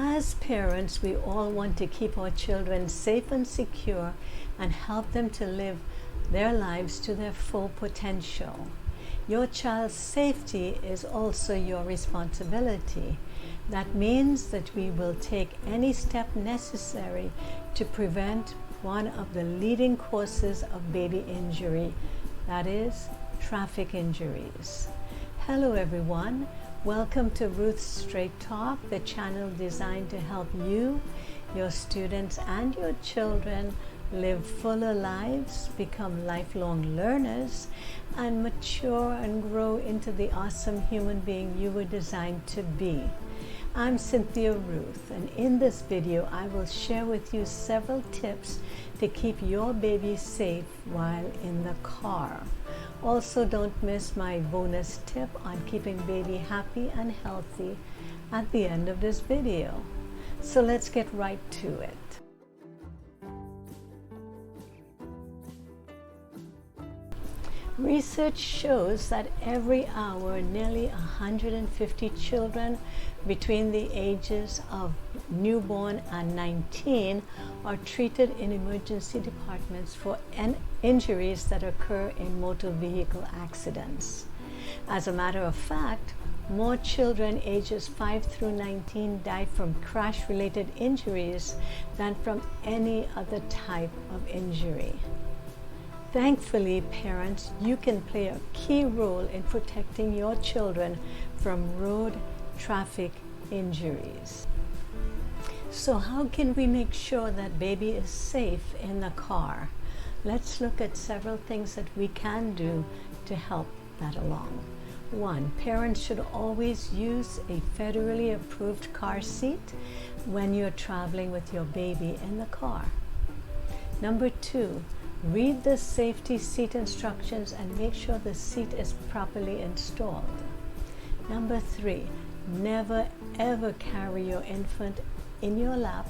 As parents, we all want to keep our children safe and secure and help them to live their lives to their full potential. Your child's safety is also your responsibility. That means that we will take any step necessary to prevent one of the leading causes of baby injury, that is, traffic injuries. Hello everyone, welcome to Ruth's Straight Talk, the channel designed to help you, your students and your children live fuller lives, become lifelong learners, and mature and grow into the awesome human being you were designed to be. I'm Cynthia Ruth, and in this video I will share with you several tips to keep your baby safe while in the car. Also, don't miss my bonus tip on keeping baby happy and healthy at the end of this video. So let's get right to it. Research shows that every hour, nearly 150 children between the ages of newborn and 19 are treated in emergency departments for injuries that occur in motor vehicle accidents. As a matter of fact, more children ages 5 through 19 die from crash-related injuries than from any other type of injury. Thankfully, parents, you can play a key role in protecting your children from road traffic injuries. So how can we make sure that baby is safe in the car? Let's look at several things that we can do to help that along. 1. Parents should always use a federally approved car seat when you're traveling with your baby in the car. Number 2. Read the safety seat instructions and make sure the seat is properly installed. Number 3, never ever carry your infant in your lap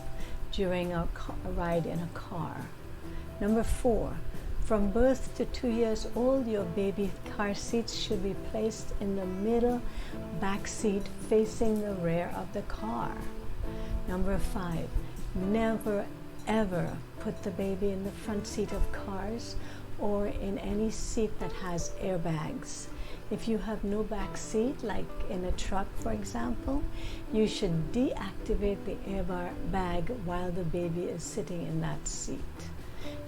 during a ride in a car. Number 4, from birth to 2 years old, your baby car seats should be placed in the middle back seat facing the rear of the car. Number 5, never ever put the baby in the front seat of cars or in any seat that has airbags. If you have no back seat, like in a truck for example, you should deactivate the airbag while the baby is sitting in that seat.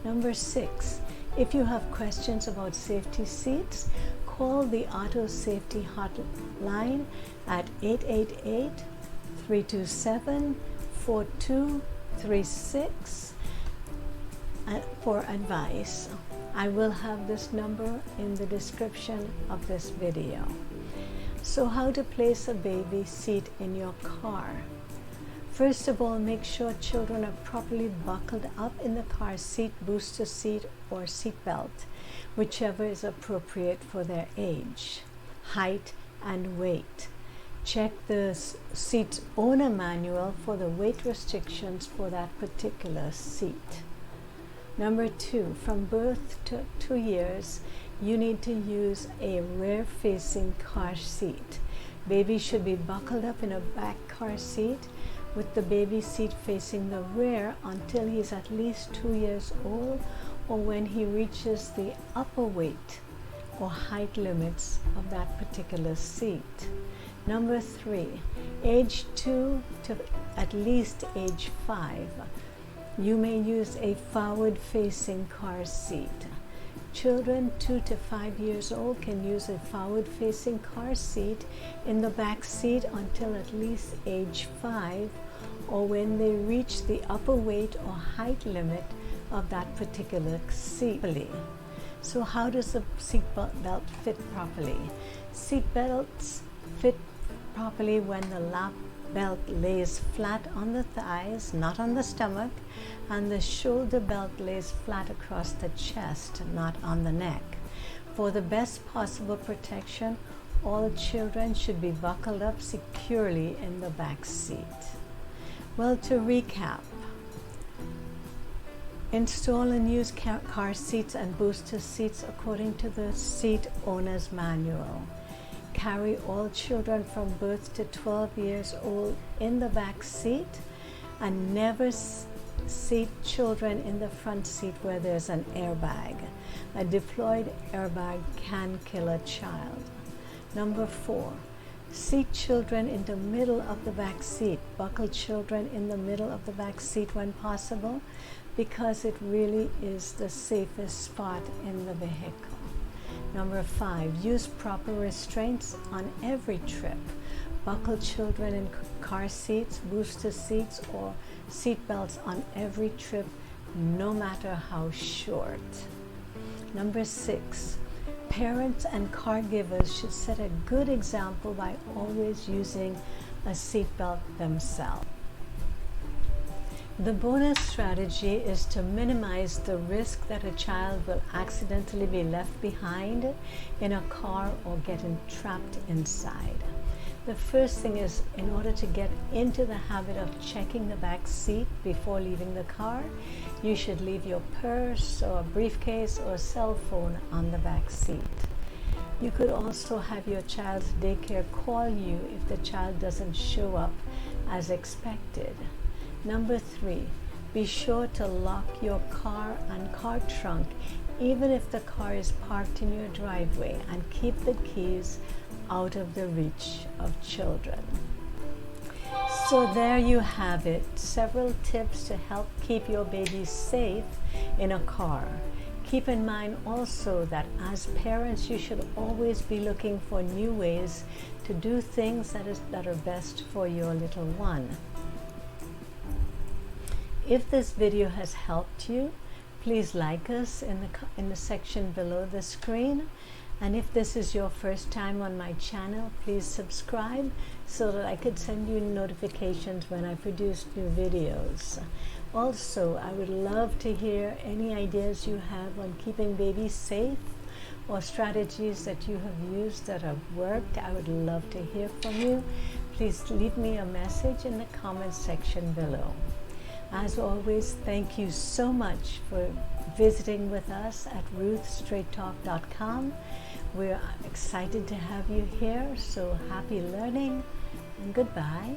Number 6, if you have questions about safety seats, call the Auto Safety Hotline at 888-327-4236 for advice. I will have this number in the description of this video. So how to place a baby seat in your car? First of all, make sure children are properly buckled up in the car seat, booster seat, or seat belt, whichever is appropriate for their age, height, and weight. Check the seat's owner manual for the weight restrictions for that particular seat. Number 2, from birth to 2 years, you need to use a rear-facing car seat. Baby should be buckled up in a back car seat with the baby seat facing the rear until he's at least 2 years old or when he reaches the upper weight or height limits of that particular seat. Number 3, age 2 to at least age 5. You may use a forward-facing car seat. Children 2 to 5 years old can use a forward-facing car seat in the back seat until at least age 5 or when they reach the upper weight or height limit of that particular seat. So how does the seat belt fit properly? Seat belts fit properly when the lap belt lays flat on the thighs, not on the stomach, and the shoulder belt lays flat across the chest, not on the neck. For the best possible protection, all children should be buckled up securely in the back seat. Well, to recap, install and use car seats and booster seats according to the seat owner's manual. Carry all children from birth to 12 years old in the back seat, and never seat children in the front seat where there's an airbag. A deployed airbag can kill a child. Number 4, seat children in the middle of the back seat. Buckle children in the middle of the back seat when possible, because it really is the safest spot in the vehicle. Number 5, use proper restraints on every trip. Buckle children in car seats, booster seats, or seat belts on every trip, no matter how short. Number 6, parents and caregivers should set a good example by always using a seatbelt themselves. The bonus strategy is to minimize the risk that a child will accidentally be left behind in a car or get trapped inside. The first thing is, in order to get into the habit of checking the back seat before leaving the car, you should leave your purse or briefcase or cell phone on the back seat. You could also have your child's daycare call you if the child doesn't show up as expected. Number 3, be sure to lock your car and car trunk even if the car is parked in your driveway, and keep the keys out of the reach of children. So there you have it, several tips to help keep your baby safe in a car. Keep in mind also that as parents, you should always be looking for new ways to do things that are best for your little one. If this video has helped you, please like us in the section below the screen. And if this is your first time on my channel, please subscribe so that I could send you notifications when I produce new videos. Also, I would love to hear any ideas you have on keeping babies safe, or strategies that you have used that have worked. I would love to hear from you. Please leave me a message in the comments section below. As always, thank you so much for visiting with us at ruthstraighttalk.com. We're excited to have you here, so happy learning, and goodbye.